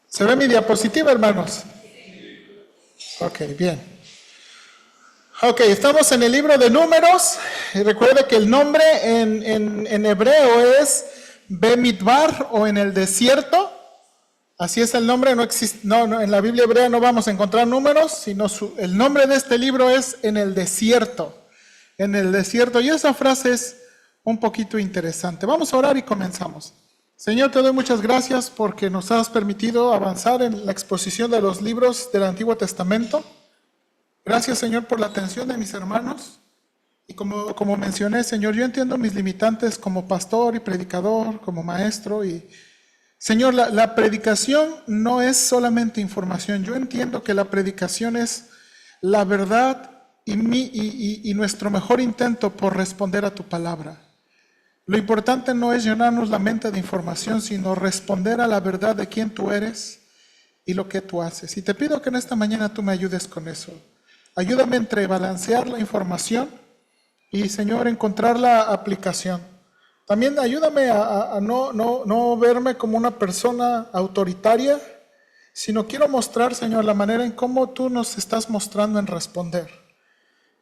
¿Se ve mi diapositiva, hermanos? Ok, bien. Ok, estamos en el libro de Números. Y recuerde que el nombre en hebreo es Bemidbar o en el desierto. Así es el nombre, no existe, no, en la Biblia hebrea no vamos a encontrar números, sino el nombre de este libro es en el desierto. En el desierto. Y esa frase es un poquito interesante. Vamos a orar y comenzamos. Señor, te doy muchas gracias porque nos has permitido avanzar en la exposición de los libros del Antiguo Testamento. Gracias, Señor, por la atención de mis hermanos. Y como mencioné, Señor, yo entiendo mis limitantes como pastor y predicador, como maestro. Y Señor, la predicación no es solamente información. Yo entiendo que la predicación es la verdad y nuestro mejor intento por responder a tu palabra. Lo importante no es llenarnos la mente de información, sino responder a la verdad de quién tú eres y lo que tú haces. Y te pido que en esta mañana tú me ayudes con eso. Ayúdame entre balancear la información y, Señor, encontrar la aplicación. También ayúdame a no verme como una persona autoritaria, sino quiero mostrar, Señor, la manera en cómo tú nos estás mostrando en responder.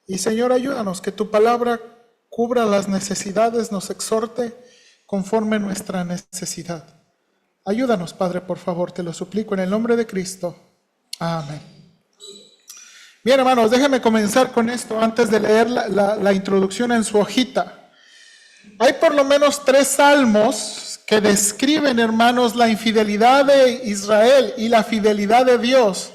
Y, Señor, ayúdanos que tu palabra cubra las necesidades, nos exhorte conforme nuestra necesidad. Ayúdanos, Padre, por favor, te lo suplico en el nombre de Cristo. Amén. Bien, hermanos, déjenme comenzar con esto antes de leer la introducción en su hojita. Hay por lo menos 3 salmos que describen, hermanos, la infidelidad de Israel y la fidelidad de Dios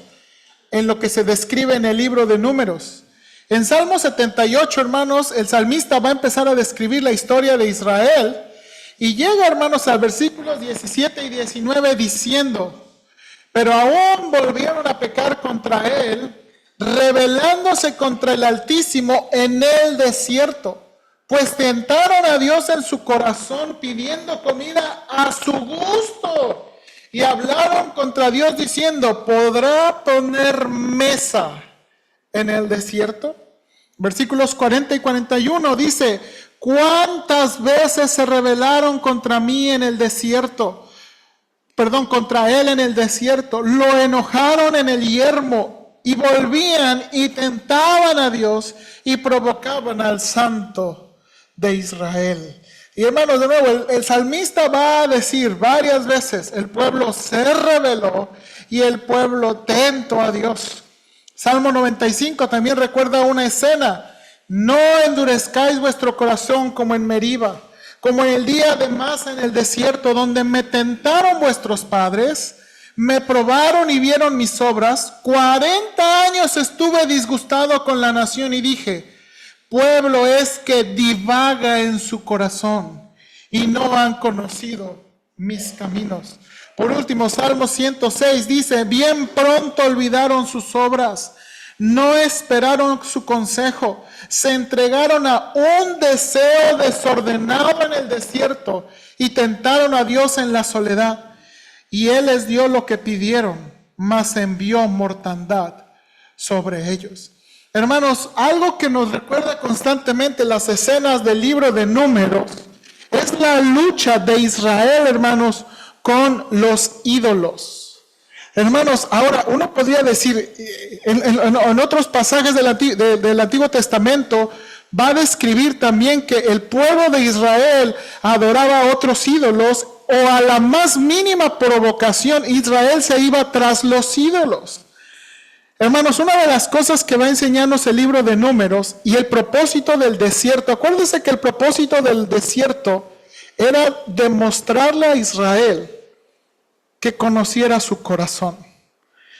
en lo que se describe en el libro de Números. En Salmo 78, hermanos, el salmista va a empezar a describir la historia de Israel y llega, hermanos, al versículos 17 y 19 diciendo: pero aún volvieron a pecar contra él, rebelándose contra el Altísimo en el desierto, pues tentaron a Dios en su corazón pidiendo comida a su gusto y hablaron contra Dios diciendo: ¿podrá poner mesa en el desierto? Versículos 40 y 41 dice: ¿cuántas veces se rebelaron contra mí en el desierto? Contra él en el desierto. Lo enojaron en el yermo y volvían y tentaban a Dios y provocaban al Santo de Israel. Y hermanos, de nuevo, el salmista va a decir varias veces: el pueblo se rebeló y el pueblo tentó a Dios. Salmo 95 también recuerda una escena: no endurezcáis vuestro corazón como en Meriba, como en el día de Masa en el desierto, donde me tentaron vuestros padres, me probaron y vieron mis obras. 40 años estuve disgustado con la nación y dije: pueblo es que divaga en su corazón y no han conocido mis caminos. Por último, Salmo 106 dice: bien pronto olvidaron sus obras, no esperaron su consejo, se entregaron a un deseo desordenado en el desierto y tentaron a Dios en la soledad. Y Él les dio lo que pidieron, mas envió mortandad sobre ellos. Hermanos, algo que nos recuerda constantemente las escenas del libro de Números es la lucha de Israel, hermanos, con los ídolos. Hermanos, ahora uno podría decir, en otros pasajes del Antiguo Testamento va a describir también que el pueblo de Israel adoraba a otros ídolos, o a la más mínima provocación Israel se iba tras los ídolos. Hermanos, una de las cosas que va a enseñarnos el libro de Números y el propósito del desierto, acuérdense que el propósito del desierto era demostrarle a Israel que conociera su corazón.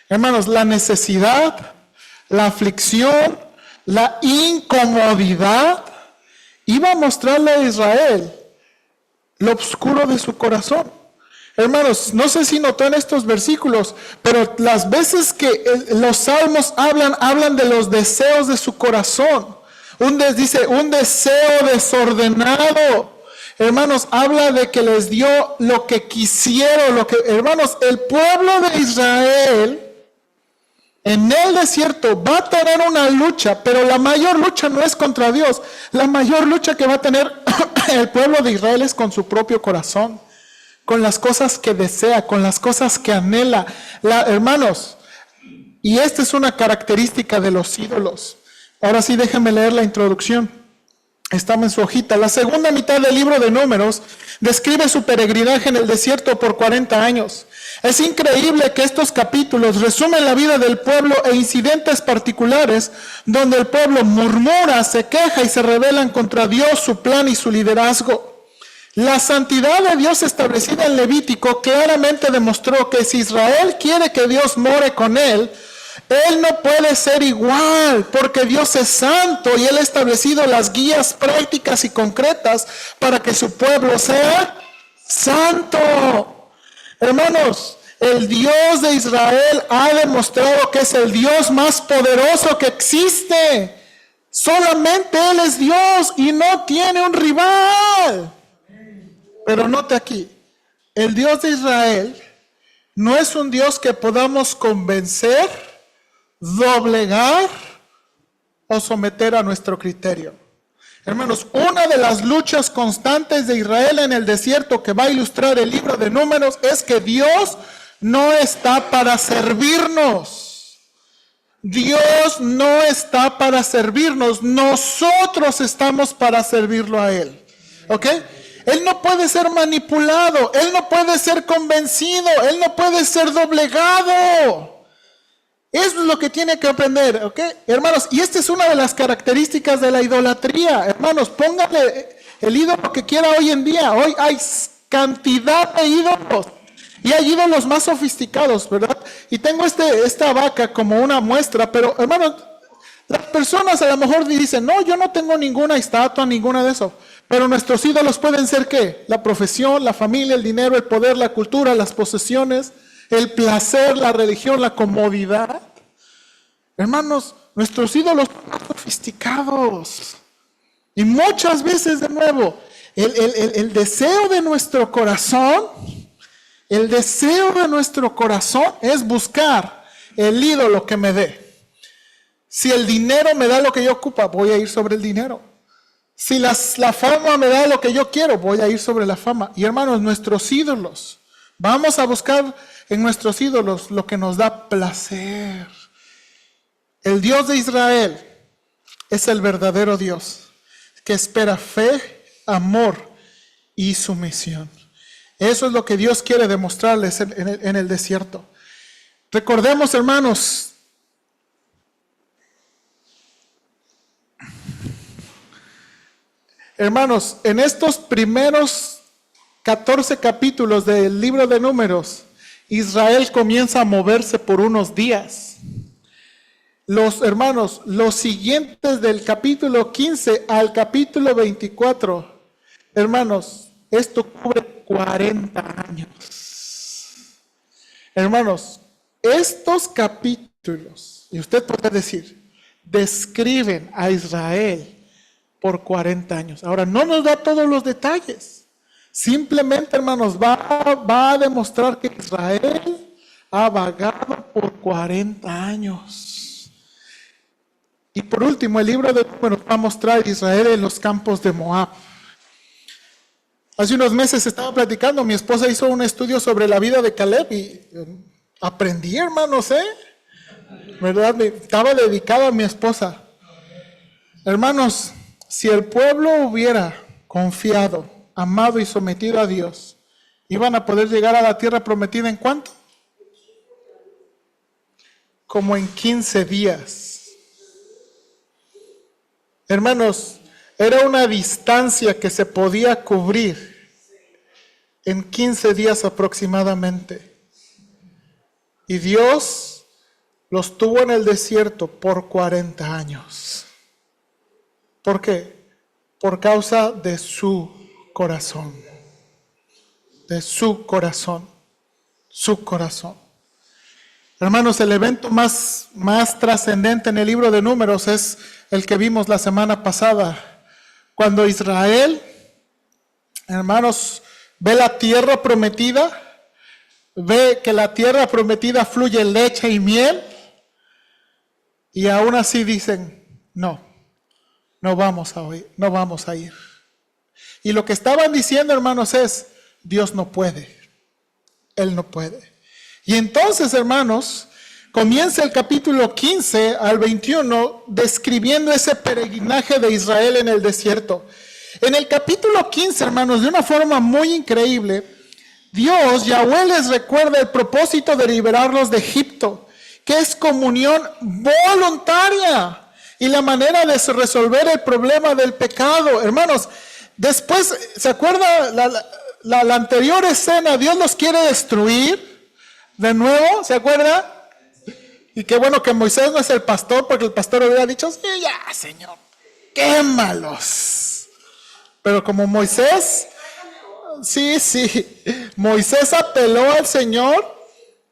Hermanos, la necesidad, la aflicción, la incomodidad iba a mostrarle a Israel lo oscuro de su corazón. Hermanos, no sé si notó en estos versículos, pero las veces que los salmos hablan de los deseos de su corazón. Dice un deseo desordenado. Hermanos, habla de que les dio lo que quisieron, hermanos, el pueblo de Israel en el desierto va a tener una lucha, pero la mayor lucha no es contra Dios. La mayor lucha que va a tener el pueblo de Israel es con su propio corazón, con las cosas que desea, con las cosas que anhela. Hermanos, y esta es una característica de los ídolos. Ahora sí, déjenme leer la introducción. Estamos en su hojita. La segunda mitad del libro de Números describe su peregrinaje en el desierto por 40 años. Es increíble que estos capítulos resumen la vida del pueblo e incidentes particulares donde el pueblo murmura, se queja y se rebelan contra Dios, su plan y su liderazgo. La santidad de Dios establecida en Levítico claramente demostró que si Israel quiere que Dios more con él no puede ser igual, porque Dios es santo y Él ha establecido las guías prácticas y concretas para que su pueblo sea santo. Hermanos, el Dios de Israel ha demostrado que es el Dios más poderoso que existe. Solamente Él es Dios y no tiene un rival. Pero note aquí, el Dios de Israel no es un Dios que podamos convencer, doblegar o someter a nuestro criterio. Hermanos, una de las luchas constantes de Israel en el desierto que va a ilustrar el libro de Números es que Dios no está para servirnos. Dios no está para servirnos. Nosotros estamos para servirlo a Él. ¿Ok? Él no puede ser manipulado. Él no puede ser convencido. Él no puede ser doblegado. Eso es lo que tiene que aprender, ¿ok? Hermanos, y esta es una de las características de la idolatría. Hermanos, pónganle el ídolo que quiera hoy en día. Hoy hay cantidad de ídolos. Y hay ídolos más sofisticados, ¿verdad? Y tengo esta vaca como una muestra, pero hermanos, las personas a lo mejor dicen, no, yo no tengo ninguna estatua, ninguna de eso. Pero nuestros ídolos pueden ser ¿qué? La profesión, la familia, el dinero, el poder, la cultura, las posesiones, el placer, la religión, la comodidad. Hermanos, nuestros ídolos son más sofisticados. Y muchas veces, de nuevo, el deseo de nuestro corazón, es buscar el ídolo que me dé. Si el dinero me da lo que yo ocupo, voy a ir sobre el dinero. Si la fama me da lo que yo quiero, voy a ir sobre la fama. Y hermanos, nuestros ídolos, vamos a buscar en nuestros ídolos lo que nos da placer. El Dios de Israel es el verdadero Dios que espera fe, amor y sumisión. Eso es lo que Dios quiere demostrarles en el desierto. Recordemos, hermanos, en estos primeros 14 capítulos del libro de Números, Israel comienza a moverse por unos días. Los siguientes del capítulo 15 al capítulo 24, hermanos, esto cubre 40 años. Hermanos, estos capítulos, y usted puede decir, describen a Israel por 40 años. Ahora, no nos da todos los detalles. Simplemente, hermanos, va a demostrar que Israel ha vagado por 40 años. Y por último, el libro de Números va a mostrar a Israel en los campos de Moab. Hace unos meses estaba platicando, mi esposa hizo un estudio sobre la vida de Caleb y aprendí, hermanos, ¿verdad? Estaba dedicado a mi esposa. Hermanos, si el pueblo hubiera confiado, amado y sometido a Dios, iban a poder llegar a la tierra prometida ¿en cuánto? Como en 15 días. Hermanos, era una distancia que se podía cubrir en 15 días aproximadamente. Y Dios los tuvo en el desierto por 40 años. ¿Por qué? Por causa de su corazón. De su corazón. Su corazón. Hermanos, el evento más trascendente en el libro de Números es el que vimos la semana pasada. Cuando Israel, hermanos, ve la tierra prometida, ve que la tierra prometida fluye leche y miel, y aún así dicen, no vamos a ir. Y lo que estaban diciendo, hermanos, es, Dios no puede. Él no puede. Y entonces, hermanos, comienza el capítulo 15 al 21 describiendo ese peregrinaje de Israel en el desierto. En el capítulo 15, hermanos, de una forma muy increíble, Dios, Yahweh, les recuerda el propósito de liberarlos de Egipto, que es comunión voluntaria y la manera de resolver el problema del pecado. Hermanos, después, ¿se acuerda la anterior escena? Dios los quiere destruir de nuevo, ¿se acuerda? Y qué bueno que Moisés no es el pastor, porque el pastor hubiera dicho, sí, ya, Señor, quémalos. Pero como Moisés, sí, Moisés apeló al Señor.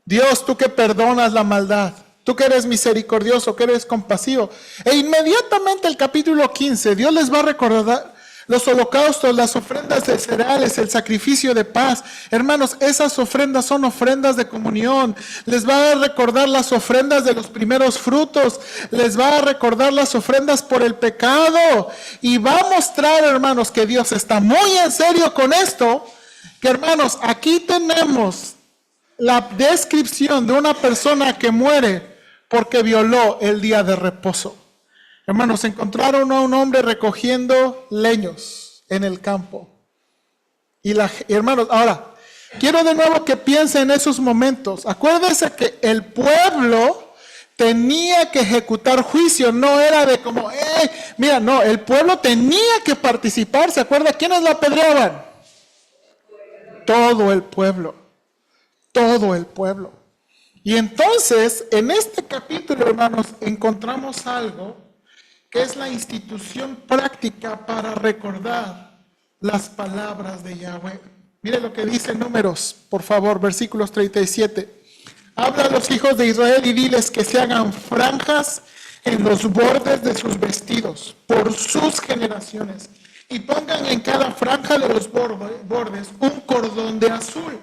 Dios, tú que perdonas la maldad, tú que eres misericordioso, que eres compasivo. E inmediatamente el capítulo 15, Dios les va a recordar los holocaustos, las ofrendas de cereales, el sacrificio de paz. Hermanos, esas ofrendas son ofrendas de comunión. Les va a recordar las ofrendas de los primeros frutos. Les va a recordar las ofrendas por el pecado. Y va a mostrar, hermanos, que Dios está muy en serio con esto. Que, hermanos, aquí tenemos la descripción de una persona que muere porque violó el día de reposo. Hermanos, encontraron a un hombre recogiendo leños en el campo. Hermanos, ahora, quiero de nuevo que piensen en esos momentos. Acuérdense que el pueblo tenía que ejecutar juicio, no era de como, mira, no, el pueblo tenía que participar. ¿Se acuerda quiénes la apedreaban? Todo el pueblo. Todo el pueblo. Y entonces, en este capítulo, hermanos, encontramos algo que es la institución práctica para recordar las palabras de Yahweh. Mire lo que dice Números, por favor, versículos 37. Habla a los hijos de Israel y diles que se hagan franjas en los bordes de sus vestidos por sus generaciones y pongan en cada franja de los bordes un cordón de azul.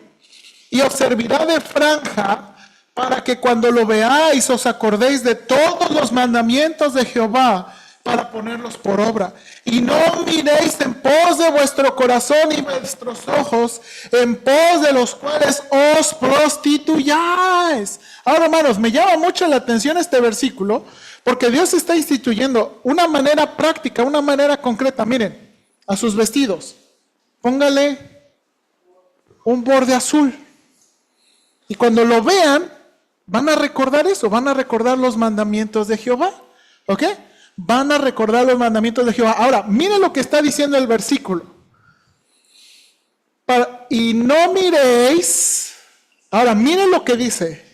Y os servirá de franja para que cuando lo veáis os acordéis de todos los mandamientos de Jehová para ponerlos por obra. Y no miréis en pos de vuestro corazón y vuestros ojos, en pos de los cuales os prostituyáis. Ahora, hermanos, me llama mucho la atención este versículo, porque Dios está instituyendo una manera práctica, una manera concreta. Miren, a sus vestidos, póngale un borde azul. Y cuando lo vean, van a recordar eso, van a recordar los mandamientos de Jehová. ¿Ok? Van a recordar los mandamientos de Jehová. Ahora, miren lo que está diciendo el versículo. Y no miréis, ahora miren lo que dice,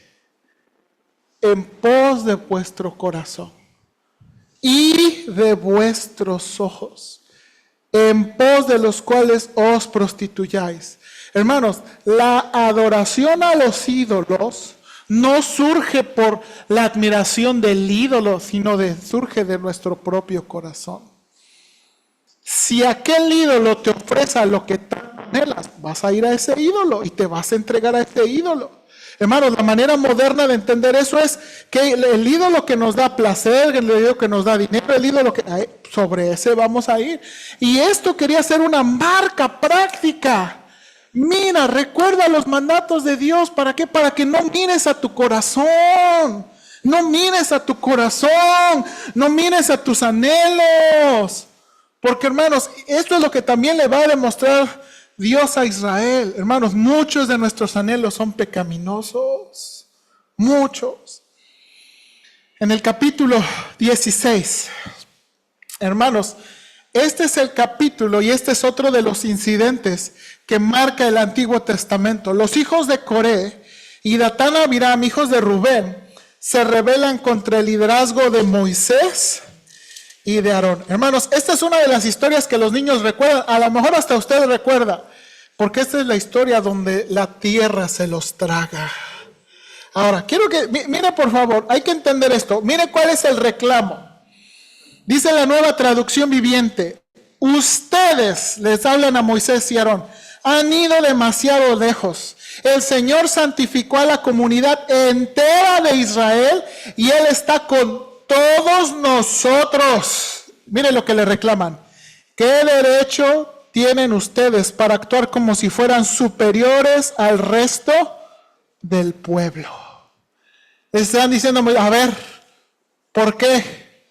en pos de vuestro corazón y de vuestros ojos, en pos de los cuales os prostituyáis. Hermanos, la adoración a los ídolos no surge por la admiración del ídolo, sino surge de nuestro propio corazón. Si aquel ídolo te ofrece lo que tú anhelas, vas a ir a ese ídolo y te vas a entregar a ese ídolo. Hermanos, la manera moderna de entender eso es que el ídolo que nos da placer, el ídolo que nos da dinero, el ídolo que sobre ese vamos a ir. Y esto quería ser una marca práctica. Mira, recuerda los mandatos de Dios. ¿Para qué? Para que no mires a tu corazón. No mires a tu corazón. No mires a tus anhelos. Porque, hermanos, esto es lo que también le va a demostrar Dios a Israel. Hermanos, muchos de nuestros anhelos son pecaminosos. Muchos. En el capítulo 16, hermanos, este es el capítulo y este es otro de los incidentes que marca el Antiguo Testamento. Los hijos de Coré y Datán y Abiram, hijos de Rubén, se rebelan contra el liderazgo de Moisés y de Aarón. Hermanos, esta es una de las historias que los niños recuerdan. A lo mejor hasta usted recuerda, porque esta es la historia donde la tierra se los traga. Ahora, quiero que, mire por favor, hay que entender esto. Mire cuál es el reclamo. Dice la Nueva Traducción Viviente: ustedes, les hablan a Moisés y Aarón, han ido demasiado lejos. El Señor santificó a la comunidad entera de Israel y Él está con todos nosotros. Miren lo que le reclaman. ¿Qué derecho tienen ustedes para actuar como si fueran superiores al resto del pueblo? Están diciendo, a ver, ¿por qué?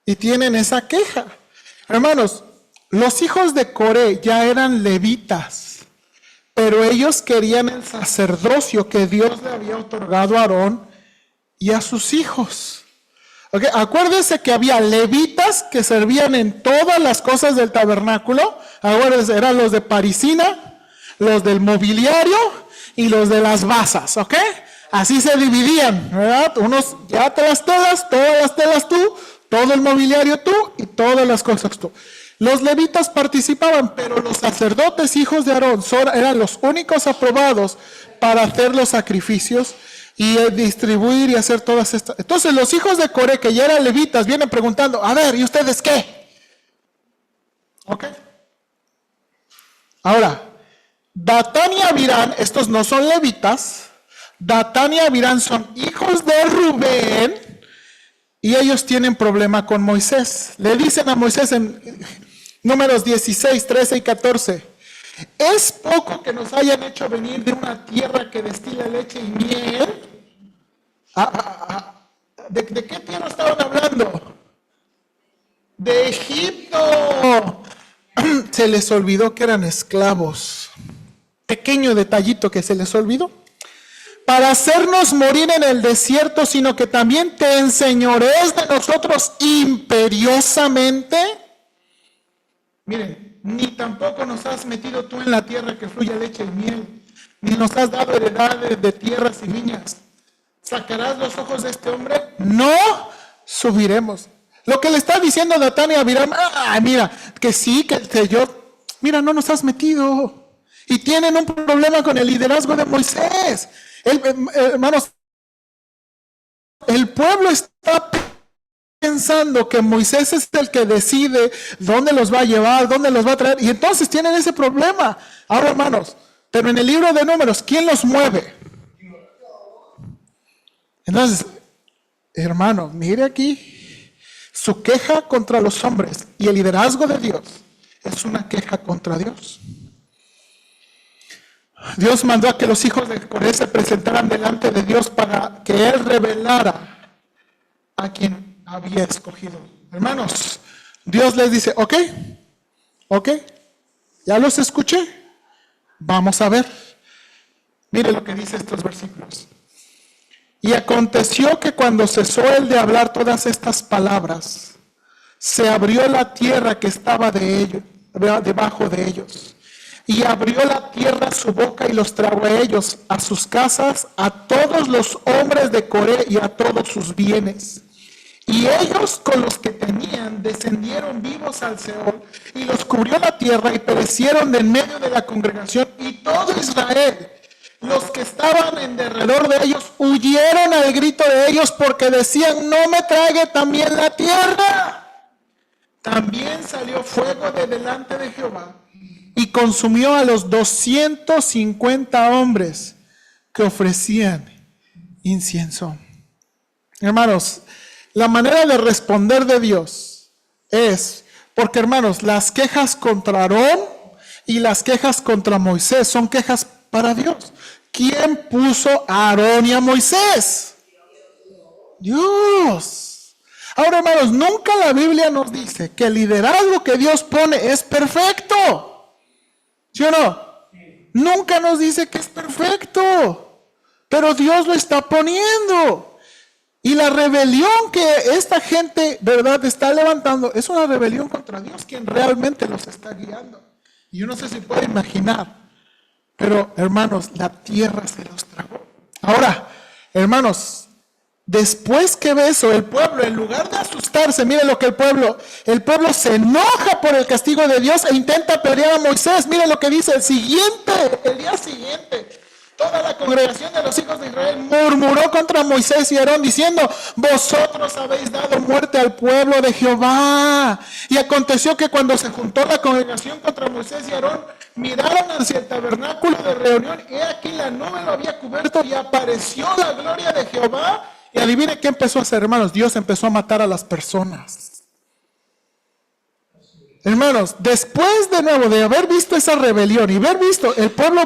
Y tienen esa queja. Hermanos, los hijos de Coré ya eran levitas, pero ellos querían el sacerdocio que Dios le había otorgado a Aarón y a sus hijos. Okay, acuérdense que había levitas que servían en todas las cosas del tabernáculo. Acuérdense, eran los de parisina, los del mobiliario y los de las basas, ¿ok? Así se dividían, ¿verdad? Unos ya todas las telas tú, todo el mobiliario tú y todas las cosas tú. Los levitas participaban, pero los sacerdotes hijos de Aarón eran los únicos aprobados para hacer los sacrificios y distribuir y hacer todas estas. Entonces los hijos de Coré, que ya eran levitas, vienen preguntando, a ver, ¿y ustedes qué? ¿Ok? Ahora, Datán y Abirán, estos no son levitas. Datán y Abirán son hijos de Rubén y ellos tienen problema con Moisés. Le dicen a Moisés en Números 16, 13 y 14, ¿es poco que nos hayan hecho venir de una tierra que destila leche y miel? ¿De qué tierra estaban hablando? De Egipto. Se les olvidó que eran esclavos. Pequeño detallito que se les olvidó. Para hacernos morir en el desierto, sino que también te enseñorees de nosotros imperiosamente. Miren, ni tampoco nos has metido tú en la tierra que fluye leche y miel, ni nos has dado heredades de tierras y viñas. ¿Sacarás los ojos de este hombre? No subiremos. Lo que le está diciendo Datán y Abiram, mira, que sí, que yo, mira, no nos has metido. Y tienen un problema con el liderazgo de Moisés. Hermanos, el pueblo está pensando que Moisés es el que decide dónde los va a llevar, dónde los va a traer, y entonces tienen ese problema. Ahora, hermanos, pero en el libro de Números, ¿quién los mueve? Entonces, hermano, mire aquí, su queja contra los hombres y el liderazgo de Dios es una queja contra Dios. Dios mandó a que los hijos de Coré se presentaran delante de Dios para que Él revelara a quien había escogido. Hermanos, Dios les dice, ok, ya los escuché, vamos a ver. Mire lo que dice estos versículos. Y aconteció que cuando cesó él de hablar todas estas palabras, se abrió la tierra que estaba debajo de ellos. Y abrió la tierra su boca y los tragó a ellos, a sus casas, a todos los hombres de Coré y a todos sus bienes. Y ellos con los que tenían descendieron vivos al Seol y los cubrió la tierra y perecieron de en medio de la congregación. Y todo Israel, los que estaban en derredor de ellos, huyeron al grito de ellos porque decían, no me trague también la tierra. También salió fuego de delante de Jehová y consumió a los 250 hombres que ofrecían incienso. Hermanos, la manera de responder de Dios es, porque hermanos, las quejas contra Aarón y las quejas contra Moisés son quejas para Dios. ¿Quién puso a Aarón y a Moisés? Dios. Ahora, hermanos, nunca la Biblia nos dice que el liderazgo que Dios pone es perfecto. ¿Sí o no? Nunca nos dice que es perfecto, pero Dios lo está poniendo. Y la rebelión que esta gente, ¿verdad?, está levantando es una rebelión contra Dios, quien realmente los está guiando. Y yo no sé si puede imaginar, pero hermanos, la tierra se los tragó. Ahora, hermanos, después que ve eso, el pueblo, en lugar de asustarse, mire lo que el pueblo se enoja por el castigo de Dios e intenta apedrear a Moisés. Mire lo que dice el día siguiente, toda la congregación de los hijos de Israel murmuró contra Moisés y Aarón diciendo, vosotros habéis dado muerte al pueblo de Jehová. Y aconteció que cuando se juntó la congregación contra Moisés y Aarón, miraron hacia el tabernáculo de reunión y aquí la nube lo había cubierto y apareció la gloria de Jehová. Y adivine qué empezó a hacer, hermanos. Dios empezó a matar a las personas. Hermanos, después de nuevo de haber visto esa rebelión y haber visto el pueblo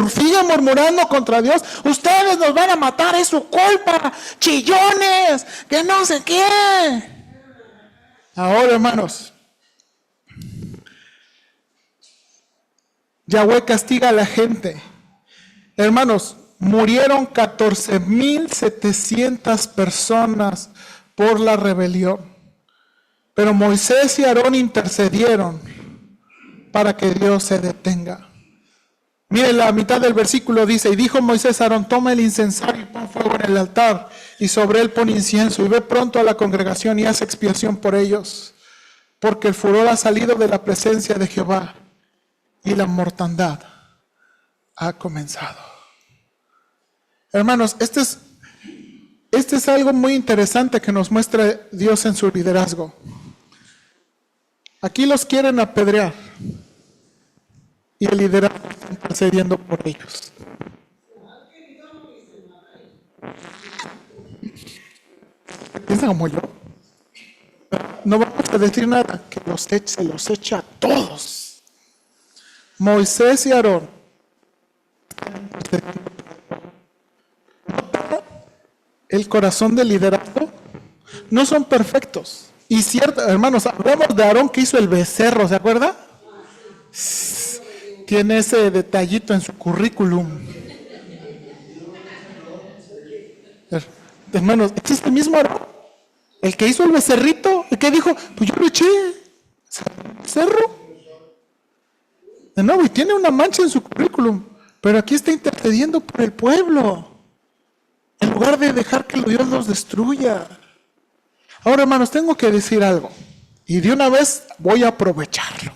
sigue murmurando contra Dios, ustedes nos van a matar, es su culpa, chillones, que no sé qué. Ahora, hermanos, Yahweh castiga a la gente. Hermanos, murieron 14,700 personas por la rebelión. Pero Moisés y Aarón intercedieron para que Dios se detenga. Miren, la mitad del versículo dice, y dijo Moisés a Aarón, toma el incensario y pon fuego en el altar, y sobre él pon incienso, y ve pronto a la congregación y haz expiación por ellos, porque el furor ha salido de la presencia de Jehová, y la mortandad ha comenzado. Hermanos, este es algo muy interesante que nos muestra Dios en su liderazgo. Aquí los quieren apedrear y el liderazgo está intercediendo por ellos. ¿Piensan como yo? No vamos a decir nada, que se los echa a todos. Moisés y Aarón. El corazón del liderazgo no son perfectos. Y cierto, hermanos, hablamos de Aarón que hizo el becerro, ¿se acuerda? Tiene ese detallito en su currículum. Hermanos, ¿es el mismo Aarón? El que hizo el becerrito, el que dijo, pues yo lo eché, becerro. De nuevo, y tiene una mancha en su currículum, pero aquí está intercediendo por el pueblo, en lugar de dejar que Dios los destruya. Ahora, hermanos, tengo que decir algo, y de una vez voy a aprovecharlo.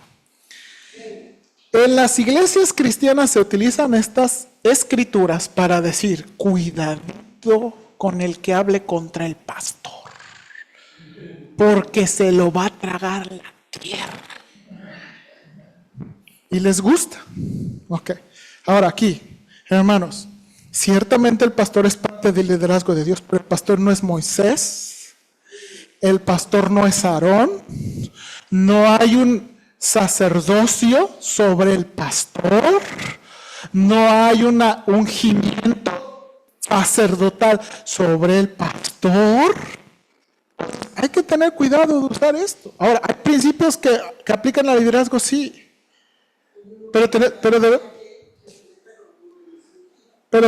En las iglesias cristianas se utilizan estas escrituras para decir, cuidadito con el que hable contra el pastor, porque se lo va a tragar la tierra. Y les gusta. Ok. Ahora aquí, hermanos, ciertamente el pastor es parte del liderazgo de Dios, pero el pastor no es Moisés. El pastor no es Aarón, no hay un sacerdocio sobre el pastor, no hay un ungimiento sacerdotal sobre el pastor. Hay que tener cuidado de usar esto. Ahora, hay principios que aplican al liderazgo, sí, pero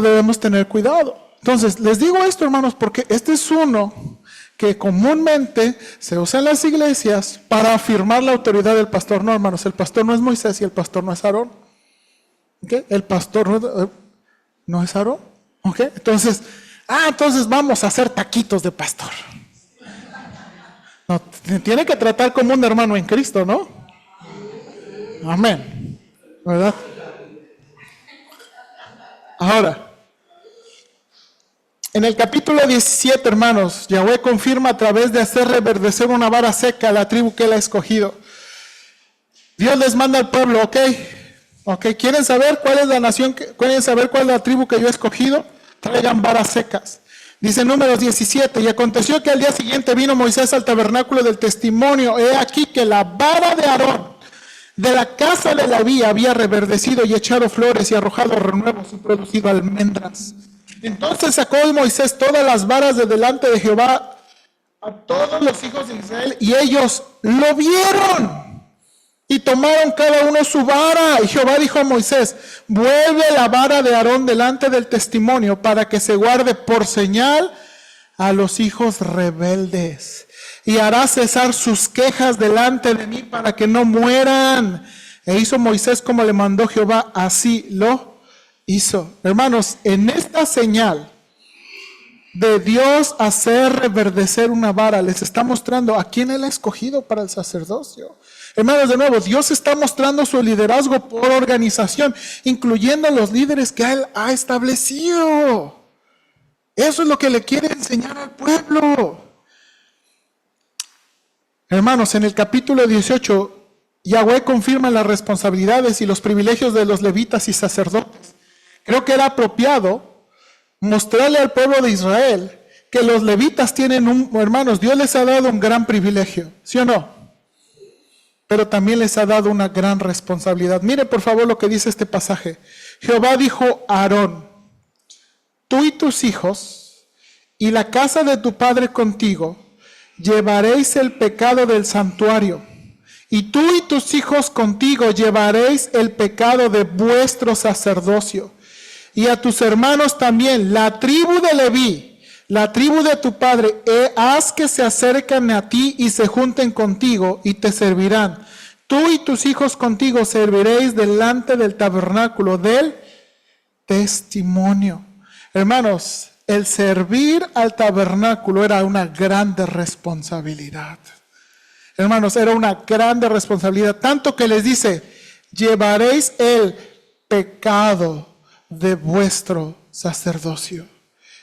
debemos tener cuidado. Entonces, les digo esto, hermanos, porque este es uno que comúnmente se usa en las iglesias para afirmar la autoridad del pastor. No, hermanos, el pastor no es Moisés y el pastor no es Aarón. ¿Okay? El pastor no es Aarón. ¿Okay? Entonces vamos a hacer taquitos de pastor. No, tiene que tratar como un hermano en Cristo, ¿no? Amén. ¿Verdad? Ahora, en el capítulo 17, hermanos, Yahweh confirma a través de hacer reverdecer una vara seca a la tribu que él ha escogido. Dios les manda al pueblo, ok, ¿quieren saber cuál es la nación, quieren saber cuál es la tribu que yo he escogido? Traigan varas secas. Dice Números 17, y aconteció que al día siguiente vino Moisés al tabernáculo del testimonio. He aquí que la vara de Aarón de la casa de Leví había reverdecido y echado flores y arrojado renuevos y producido almendras. Entonces sacó Moisés todas las varas de delante de Jehová a todos los hijos de Israel, y ellos lo vieron y tomaron cada uno su vara. Y Jehová dijo a Moisés, vuelve la vara de Aarón delante del testimonio para que se guarde por señal a los hijos rebeldes, y hará cesar sus quejas delante de mí para que no mueran. E hizo Moisés como le mandó Jehová, así lo hizo. Hermanos, en esta señal de Dios hacer reverdecer una vara, les está mostrando a quién él ha escogido para el sacerdocio. Hermanos, de nuevo, Dios está mostrando su liderazgo por organización, incluyendo los líderes que él ha establecido. Eso es lo que le quiere enseñar al pueblo. Hermanos, en el capítulo 18, Yahweh confirma las responsabilidades y los privilegios de los levitas y sacerdotes. Creo que era apropiado mostrarle al pueblo de Israel que los levitas tienen hermanos, Dios les ha dado un gran privilegio, ¿sí o no? pero también les ha dado una gran responsabilidad. Mire por favor lo que dice este pasaje. Jehová dijo a Aarón: tú y tus hijos y la casa de tu padre contigo llevaréis el pecado del santuario, y tú y tus hijos contigo llevaréis el pecado de vuestro sacerdocio, y a tus hermanos también, la tribu de Leví, la tribu de tu padre, haz que se acerquen a ti y se junten contigo y te servirán. Tú y tus hijos contigo serviréis delante del tabernáculo del testimonio. Hermanos, el servir al tabernáculo era una grande responsabilidad. Hermanos, era una grande responsabilidad, tanto que les dice: llevaréis el pecado de vuestro sacerdocio.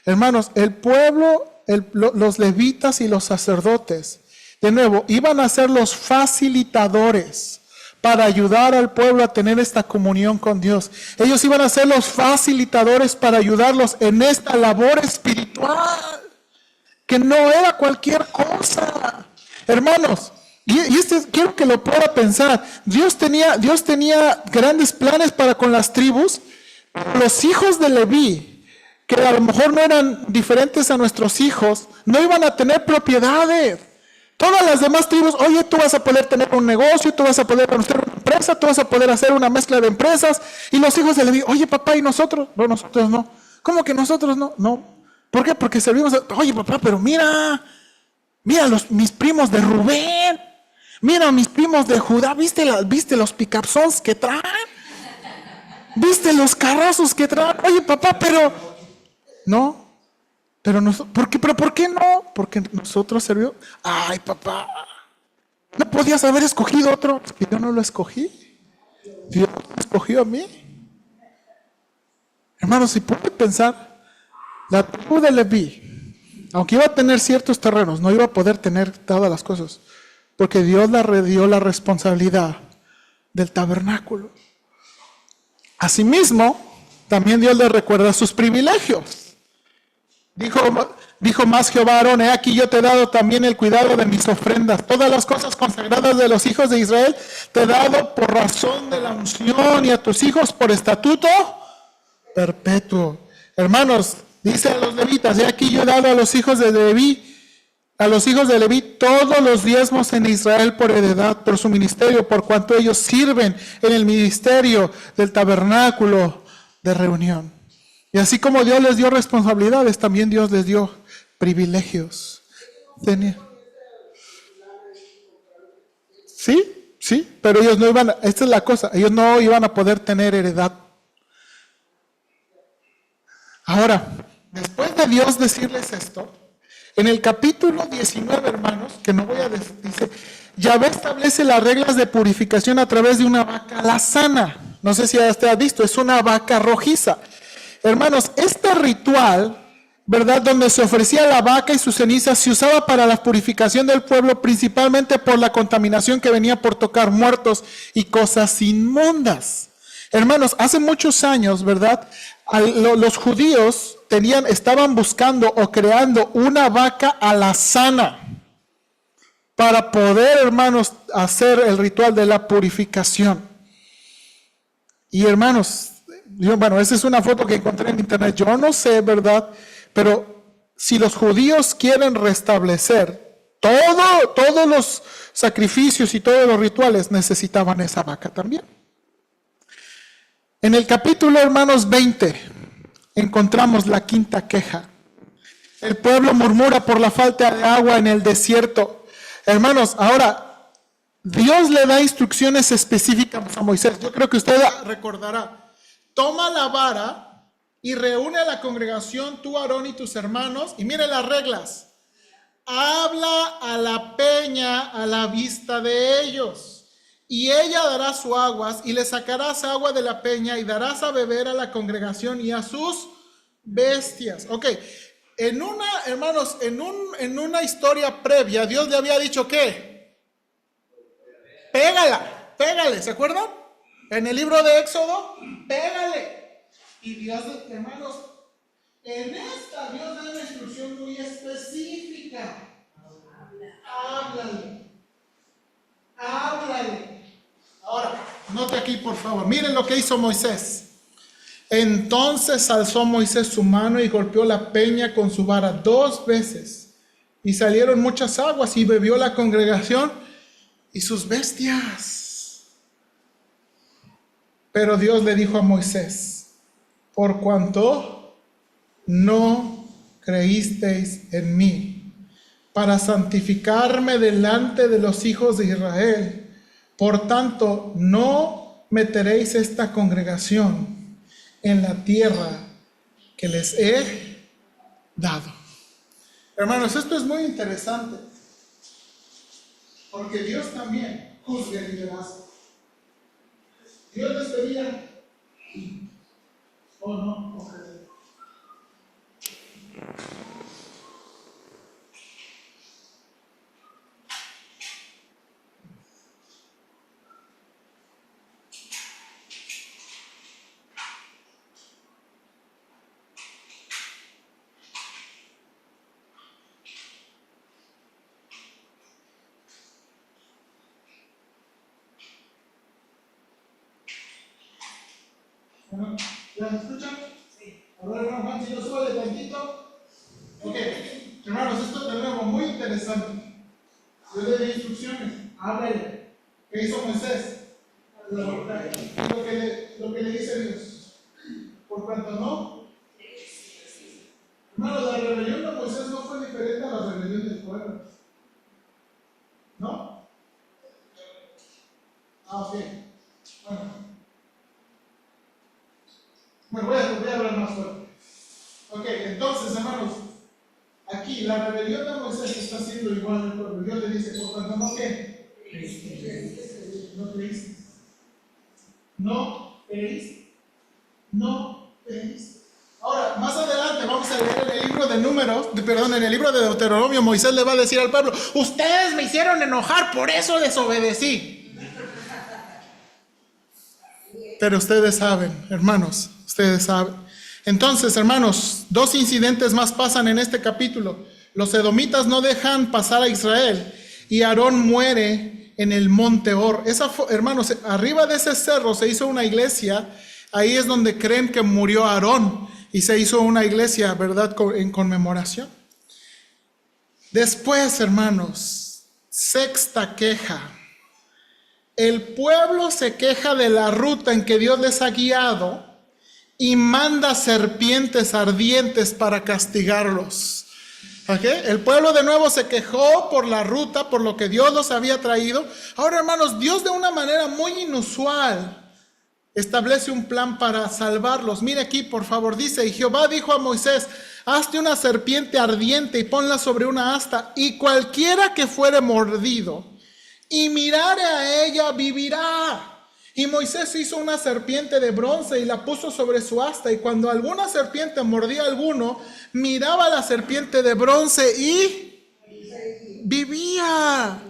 Hermanos, el pueblo, los levitas y los sacerdotes, de nuevo, iban a ser los facilitadores para ayudar al pueblo a tener esta comunión con Dios. Ellos iban a ser los facilitadores para ayudarlos en esta labor espiritual, que no era cualquier cosa. Hermanos, quiero que lo pueda pensar. Dios tenía grandes planes para con las tribus. Los hijos de Leví, que a lo mejor no eran diferentes a nuestros hijos, no iban a tener propiedades. Todas las demás tribus: oye, tú vas a poder tener un negocio, tú vas a poder hacer una empresa, tú vas a poder hacer una mezcla de empresas. Y los hijos de Leví: oye, papá, ¿y nosotros? No, nosotros no. ¿Cómo que nosotros no? No. ¿Por qué? Porque servimos oye, papá, pero mira mis primos de Rubén, mira mis primos de Judá, ¿viste los pick-up-sons que traen? ¿Viste los carrazos que traen? Oye, papá, pero no. Pero ¿por qué no? Porque nosotros servimos. Ay, papá, ¿no podías haber escogido otro? Es que yo no lo escogí. Dios me escogió a mí. Hermanos, si puede pensar, la tribu de Leví, aunque iba a tener ciertos terrenos, no iba a poder tener todas las cosas, porque Dios le dio la responsabilidad del tabernáculo. Asimismo, también Dios le recuerda sus privilegios. Dijo más Jehová a Aarón: he aquí yo te he dado también el cuidado de mis ofrendas. Todas las cosas consagradas de los hijos de Israel te he dado por razón de la unción, y a tus hijos por estatuto perpetuo. Hermanos, dice a los levitas: he aquí yo he dado a los hijos de Leví todos los diezmos en Israel por heredad, por su ministerio, por cuanto ellos sirven en el ministerio del tabernáculo de reunión. Y así como Dios les dio responsabilidades, también Dios les dio privilegios. Sí, pero ellos no iban, esta es la cosa, ellos no iban a poder tener heredad. Ahora, después de Dios decirles esto, en el capítulo 19, hermanos, que no voy a decir, dice: Yahvé establece las reglas de purificación a través de una vaca alazana. No sé si usted ha visto, es una vaca rojiza. Hermanos, este ritual, ¿verdad?, donde se ofrecía la vaca y sus cenizas, se usaba para la purificación del pueblo, principalmente por la contaminación que venía por tocar muertos y cosas inmundas. Hermanos, hace muchos años, ¿verdad?, los judíos estaban buscando o creando una vaca alazana para poder, hermanos, hacer el ritual de la purificación. Y hermanos, esa es una foto que encontré en internet. Yo no sé, ¿verdad? Pero si los judíos quieren restablecer todos los sacrificios y todos los rituales, necesitaban esa vaca también. En el capítulo, hermanos, 20, encontramos la quinta queja. El pueblo murmura por la falta de agua en el desierto. Hermanos, ahora, Dios le da instrucciones específicas a Moisés. Yo creo que usted recordará. Toma la vara y reúne a la congregación, tú, Aarón y tus hermanos, y mire las reglas. Habla a la peña a la vista de ellos, y ella dará su aguas, y le sacarás agua de la peña, y darás a beber a la congregación y a sus bestias. Ok, hermanos, en una historia previa, Dios le había dicho ¿qué? Pégale, ¿se acuerdan? En el libro de Éxodo, pégale. Y Dios, hermanos, en esta Dios da una instrucción muy específica. Háblale. háblale. Ahora, note aquí por favor, miren lo que hizo Moisés. Entonces alzó Moisés su mano y golpeó la peña con su vara 2 veces. Y salieron muchas aguas y bebió la congregación y sus bestias. Pero Dios le dijo a Moisés: por cuanto no creísteis en mí, para santificarme delante de los hijos de Israel, por tanto no meteréis esta congregación en la tierra que les he dado. Hermanos, esto es muy interesante, porque Dios también juzga el liderazgo. Dios les pedía, ¿o no? Okay. ¿Ya me escuchan? Sí. A ver, hermano Juan, si lo sube de tantito. Ok, hermanos, esto es de nuevo muy interesante. Yo le di instrucciones, háblale. ¿Qué hizo Moisés? Lo que le dice Dios. Por cuanto no. Hermanos, la rebelión de Moisés no fue diferente a la rebelión del pueblo. ¿No? Ok. Bueno, voy a hablar más fuerte. Ok, entonces, hermanos, aquí la rebelión de Moisés está haciendo igual al pueblo. Dios le dice: por cuanto no, ¿qué? No creíste. No creíste. No creíste. Ahora, más adelante vamos a leer en el libro de Números, en el libro de Deuteronomio, Moisés le va a decir al pueblo: ustedes me hicieron enojar, por eso desobedecí. Pero ustedes saben, hermanos, ustedes saben. Entonces, hermanos, 2 incidentes más pasan en este capítulo. Los edomitas no dejan pasar a Israel y Aarón muere en el monte Hor. Hermanos, arriba de ese cerro se hizo una iglesia. Ahí es donde creen que murió Aarón y se hizo una iglesia, ¿verdad?, en conmemoración. Después, hermanos, 6ª queja. El pueblo se queja de la ruta en que Dios les ha guiado y manda serpientes ardientes para castigarlos. ¿Okay? El pueblo de nuevo se quejó por la ruta, por lo que Dios los había traído. Ahora, hermanos, Dios de una manera muy inusual establece un plan para salvarlos. Mire aquí, por favor, dice: y Jehová dijo a Moisés: hazte una serpiente ardiente y ponla sobre una asta, y cualquiera que fuere mordido y mirare a ella vivirá. Y Moisés hizo una serpiente de bronce y la puso sobre su asta, y cuando alguna serpiente mordía a alguno, miraba a la serpiente de bronce y vivía.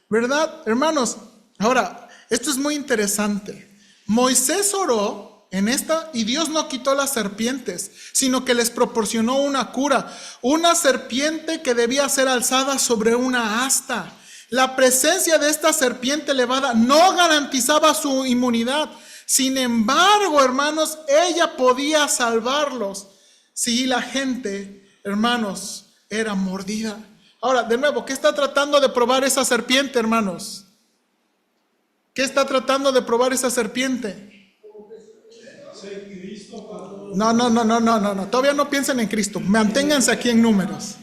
¿Verdad, hermanos? Ahora, esto es muy interesante. Moisés oró en esta y Dios no quitó las serpientes, sino que les proporcionó una cura, una serpiente que debía ser alzada sobre una asta. La presencia de esta serpiente elevada no garantizaba su inmunidad. Sin embargo, hermanos, ella podía salvarlos si la gente, hermanos, era mordida. Ahora, de nuevo, ¿qué está tratando de probar esa serpiente, hermanos? ¿Qué está tratando de probar esa serpiente? No. Todavía no piensen en Cristo. Manténganse aquí en Números.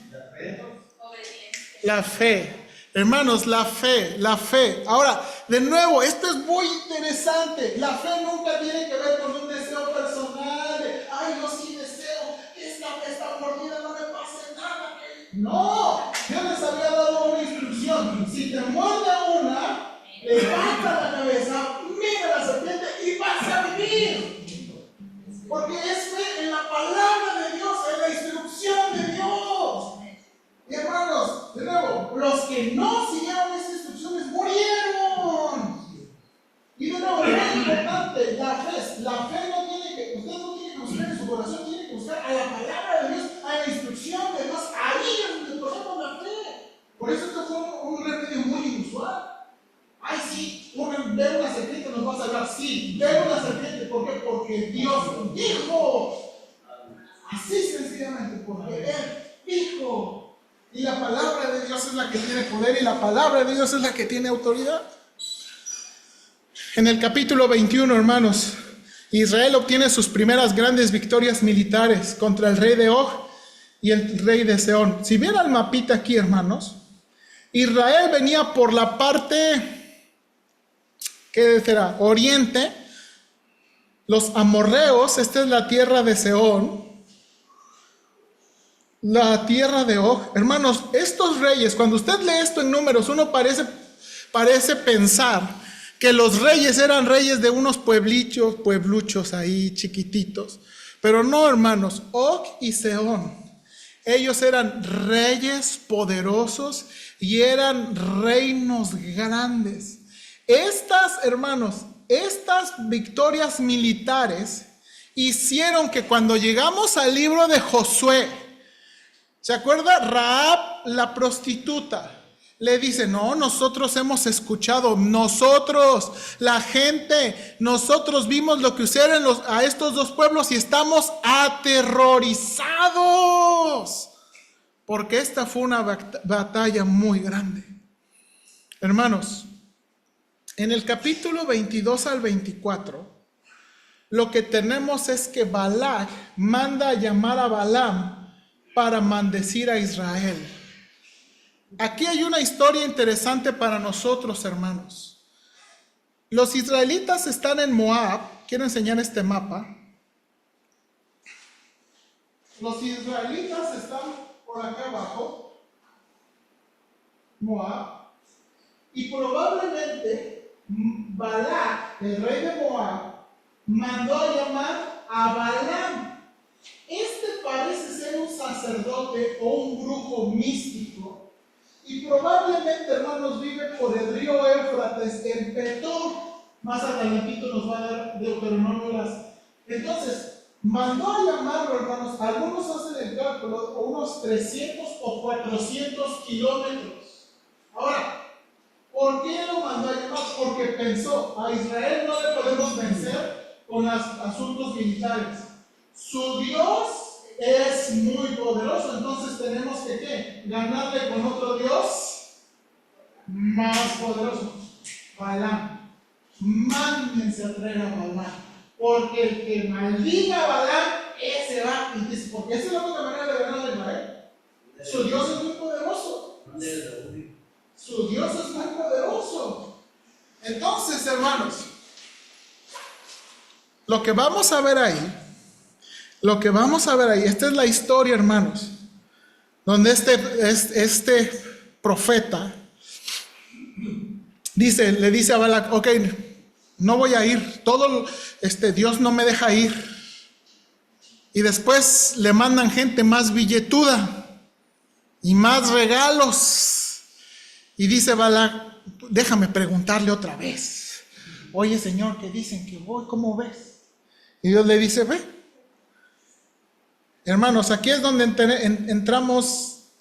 La fe. Hermanos, la fe. Ahora, de nuevo, esto es muy interesante. La fe nunca tiene que ver con un deseo personal de: ay, yo sí deseo que esta mordida no me pase nada. No, Dios les había dado una instrucción: si te muerde una, levanta la cabeza, mira la serpiente y vas a vivir. Porque es fe en la palabra de Dios, en la instrucción de Dios. Y hermanos, de nuevo, los que no siguieron esas instrucciones murieron. Y de nuevo, es muy importante, la fe dijo. Así sencillamente, porque Él dijo. Y la palabra de Dios es la que tiene poder y la palabra de Dios es la que tiene autoridad. En el capítulo 21, hermanos, Israel obtiene sus primeras grandes victorias militares contra el rey de Og y el rey de Seón. Si vieran el mapita aquí, hermanos, Israel venía por la parte, ¿qué será? Oriente. Los amorreos, esta es la tierra de Seón, la tierra de Og. Hermanos, estos reyes, cuando usted lee esto en Números, uno parece pensar que los reyes eran reyes de unos puebluchos ahí chiquititos. Pero no, hermanos, Og y Seón, ellos eran reyes poderosos y eran reinos grandes. Hermanos, estas victorias militares hicieron que cuando llegamos al libro de Josué, ¿se acuerda? Rahab, la prostituta, le dice, no, nosotros hemos escuchado, nosotros, la gente, nosotros vimos lo que hicieron a estos dos pueblos y estamos aterrorizados, porque esta fue una batalla muy grande. Hermanos, en el capítulo 22 al 24, lo que tenemos es que Balac manda a llamar a Balaam para maldecir a Israel. Aquí hay una historia interesante para nosotros, hermanos. Los israelitas están en Moab. Quiero enseñar este mapa. Los israelitas están por acá abajo, Moab, y probablemente Balac, el rey de Moab, mandó a llamar a Balaam. Este parece ser un sacerdote o un brujo místico. Y probablemente, hermanos, vive por el río Éufrates en Petor. Más adelantito nos va a dar Deuteronomio. Entonces, mandó a llamarlo, hermanos. Algunos hacen el cálculo, unos 300 o 400 kilómetros. Ahora, ¿por qué lo mandó a llamar? Porque pensó, a Israel no le podemos vencer con los asuntos militares. Su Dios es muy poderoso, entonces tenemos que ¿qué? Ganarle con otro Dios más poderoso. Balaam. Mándense a traer a Balaam, porque el que maldiga a Balaam, ese va. Porque esa es la única manera de ganar a Israel. Su Dios es muy poderoso. Su Dios es muy poderoso. Entonces, hermanos, lo que vamos a ver ahí, esta es la historia, hermanos, donde este profeta le dice a Balac, ok, no voy a ir, Dios no me deja ir. Y después le mandan gente más billetuda y más regalos. Y dice Balac, déjame preguntarle otra vez. Oye, Señor, que dicen que voy, ¿cómo ves? Y Dios le dice, ve. Hermanos, aquí es donde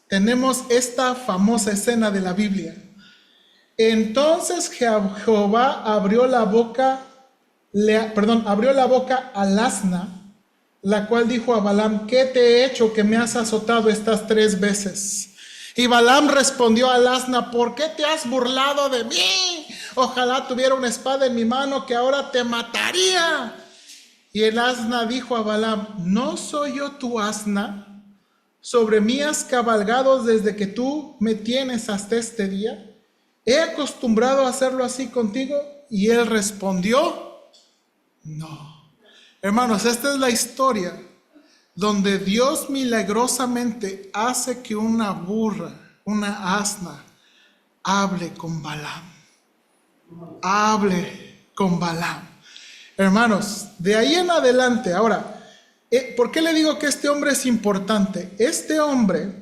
tenemos esta famosa escena de la Biblia. Entonces Jehová abrió la boca al asna, la cual dijo a Balaam, ¿qué te he hecho que me has azotado estas 3 veces? Y Balaam respondió al asna, ¿por qué te has burlado de mí? Ojalá tuviera una espada en mi mano que ahora te mataría. Y el asna dijo a Balaam, ¿no soy yo tu asna? Sobre mí has cabalgado desde que tú me tienes hasta este día. ¿He acostumbrado a hacerlo así contigo? Y él respondió, no. Hermanos, esta es la historia donde Dios milagrosamente hace que una burra, una asna, hable con Balaam. Hable con Balaam. Hermanos, de ahí en adelante, ahora, ¿por qué le digo que este hombre es importante? Este hombre,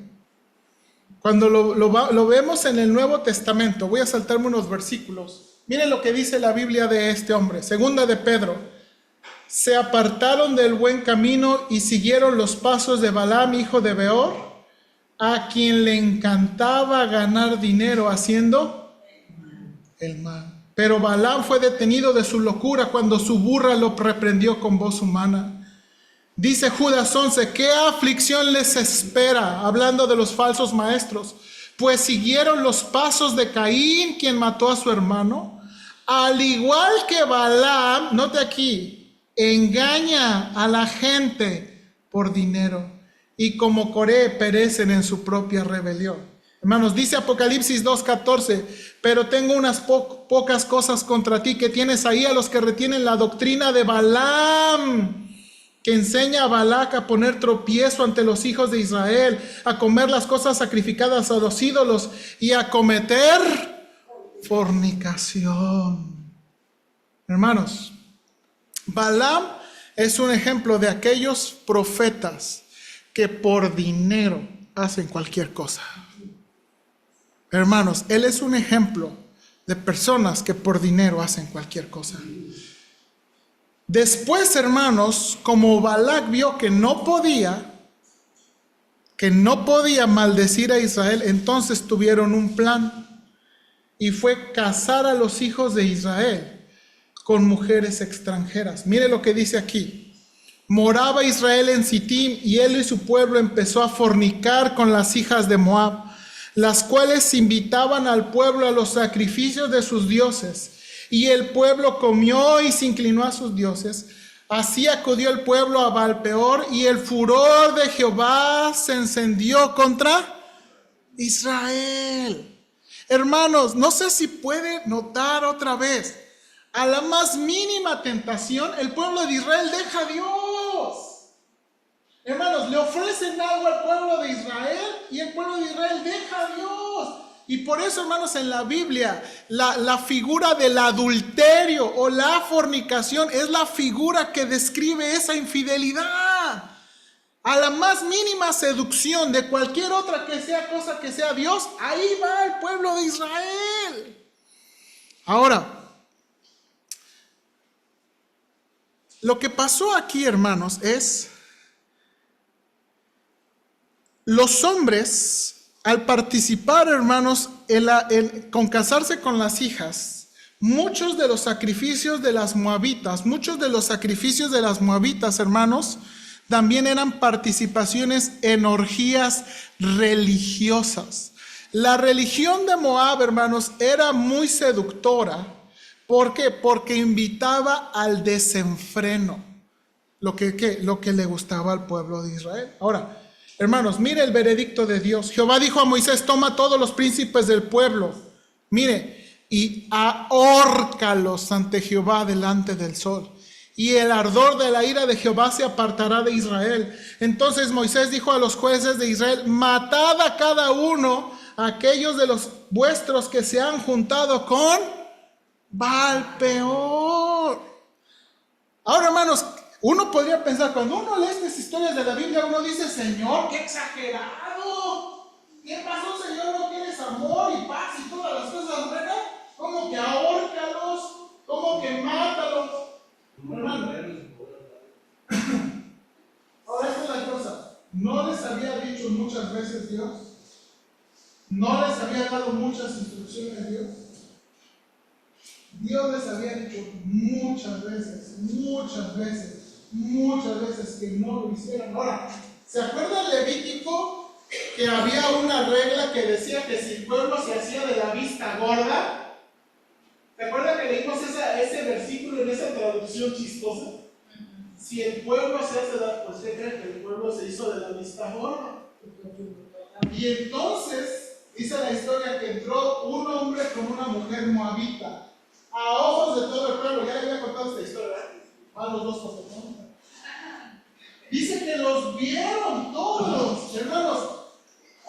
cuando lo vemos en el Nuevo Testamento, voy a saltarme unos versículos. Miren lo que dice la Biblia de este hombre, segunda de Pedro. Se apartaron del buen camino y siguieron los pasos de Balaam, hijo de Beor, a quien le encantaba ganar dinero haciendo el mal. Pero Balaam fue detenido de su locura cuando su burra lo reprendió con voz humana. Dice Judas 11, ¿qué aflicción les espera? Hablando de los falsos maestros. Pues siguieron los pasos de Caín, quien mató a su hermano. Al igual que Balaam, note aquí, engaña a la gente por dinero. Y como Coré perecen en su propia rebelión. Hermanos, dice Apocalipsis 2:14, pero tengo unas pocas cosas contra ti, que tienes ahí a los que retienen la doctrina de Balaam, que enseña a Balac a poner tropiezo ante los hijos de Israel, a comer las cosas sacrificadas a los ídolos y a cometer fornicación. Hermanos, Balaam es un ejemplo de aquellos profetas que por dinero hacen cualquier cosa. Hermanos, él es un ejemplo de personas que por dinero hacen cualquier cosa. Después, hermanos, como Balac vio que no podía maldecir a Israel, entonces tuvieron un plan y fue casar a los hijos de Israel con mujeres extranjeras. Mire lo que dice aquí. Moraba Israel en Sittim y él y su pueblo empezó a fornicar con las hijas de Moab, las cuales invitaban al pueblo a los sacrificios de sus dioses. Y el pueblo comió y se inclinó a sus dioses. Así acudió el pueblo a Baal-peor y el furor de Jehová se encendió contra Israel. Hermanos, no sé si puede notar otra vez, a la más mínima tentación, el pueblo de Israel deja a Dios. Hermanos, le ofrecen algo al pueblo de Israel y el pueblo de Israel deja a Dios. Y por eso, hermanos, en la Biblia, la figura del adulterio o la fornicación es la figura que describe esa infidelidad. A la más mínima seducción de cualquier otra que sea cosa que sea Dios, ahí va el pueblo de Israel. Ahora, lo que pasó aquí, hermanos, es los hombres, al participar, hermanos, con casarse con las hijas, muchos de los sacrificios de las moabitas, hermanos, también eran participaciones en orgías religiosas. La religión de Moab, hermanos, era muy seductora. ¿Por qué? Porque invitaba al desenfreno, lo que le gustaba al pueblo de Israel. Ahora, hermanos, mire el veredicto de Dios. Jehová dijo a Moisés, toma todos los príncipes del pueblo, mire, y ahórcalos ante Jehová delante del sol. Y el ardor de la ira de Jehová se apartará de Israel. Entonces Moisés dijo a los jueces de Israel, matad a cada uno a aquellos de los vuestros que se han juntado con Baal-peor. Ahora, hermanos, uno podría pensar, cuando uno lee estas historias de la Biblia, uno dice, Señor, qué exagerado. ¿Qué pasó, Señor? ¿No tienes amor y paz y todas las cosas buenas? ¿Cómo que ahórcalos? ¿Cómo que mátalos? Hermano, ahora esta es la cosa. ¿No les había dicho muchas veces Dios? ¿No les había dado muchas instrucciones Dios? Dios les había dicho muchas veces que no lo hicieran. Ahora, ¿se acuerdan Levítico? Que había una regla que decía que si el pueblo se hacía de la vista gorda. ¿Se acuerdan que leímos ese versículo en esa traducción chistosa? Si el pueblo se hace de la, pues ¿qué creen? Que el pueblo se hizo de la vista gorda. Y entonces, dice la historia que entró un hombre con una mujer moabita. A ojos de todo el pueblo, ya le había contado esta historia, a los dos pasajeros. Dice que los vieron todos, hermanos.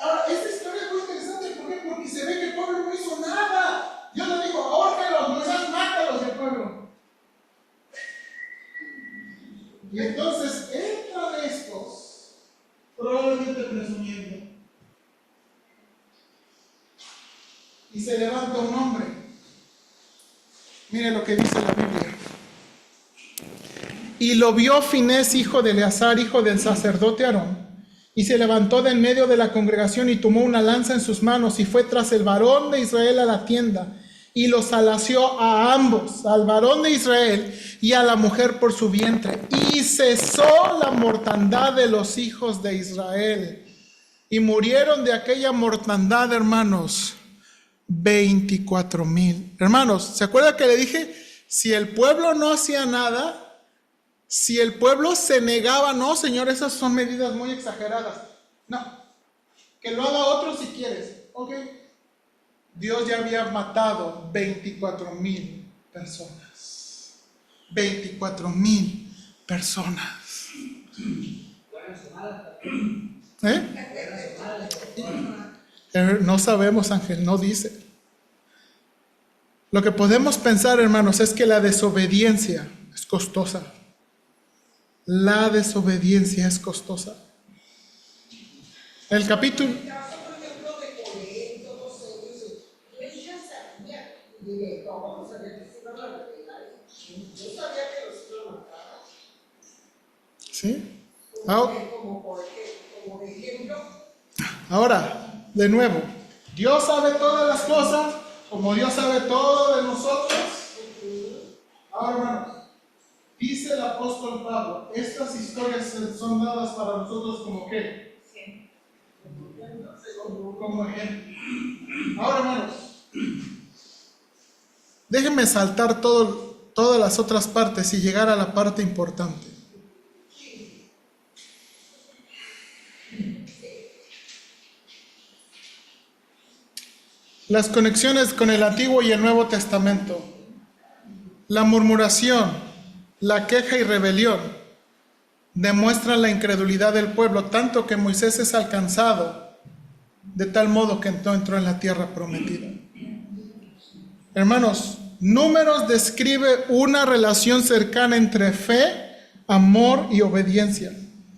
Ahora, esta historia es muy interesante, ¿por qué? Porque se ve que el pueblo no hizo nada. Dios le dijo, ahórcalos, Moisés, mátalos del pueblo. Y entonces entran estos, probablemente presumiendo, y se levanta un hombre. Mire lo que dice la Biblia. Y lo vio Finés, hijo de Eleazar, hijo del sacerdote Aarón, y se levantó de en medio de la congregación y tomó una lanza en sus manos y fue tras el varón de Israel a la tienda. y los alació a ambos, al varón de Israel y a la mujer por su vientre. Y cesó la mortandad de los hijos de Israel. Y murieron de aquella mortandad, hermanos, 24,000. Hermanos, ¿se acuerda que le dije? Si el pueblo no hacía nada, si el pueblo se negaba, no, Señor, esas son medidas muy exageradas. No, que lo haga otro si quieres. Ok. Dios ya había matado 24,000 personas. 24,000 personas. No sabemos, Ángel, no dice. Lo que podemos pensar, hermanos, es que la desobediencia es costosa. La desobediencia es costosa. El capítulo... ¿Sí? Ahora, de nuevo, Dios sabe todas las cosas, como Dios sabe todo de nosotros. Ahora, hermanos, dice el apóstol Pablo, estas historias son dadas para nosotros como ¿qué? Como ejemplo. Ahora, hermanos, déjenme saltar todas las otras partes y llegar a la parte importante. Las conexiones con el Antiguo y el Nuevo Testamento. La murmuración, la queja y rebelión demuestran la incredulidad del pueblo, tanto que Moisés es alcanzado de tal modo que no entró en la tierra prometida. Hermanos, Números describe una relación cercana entre fe, amor y obediencia.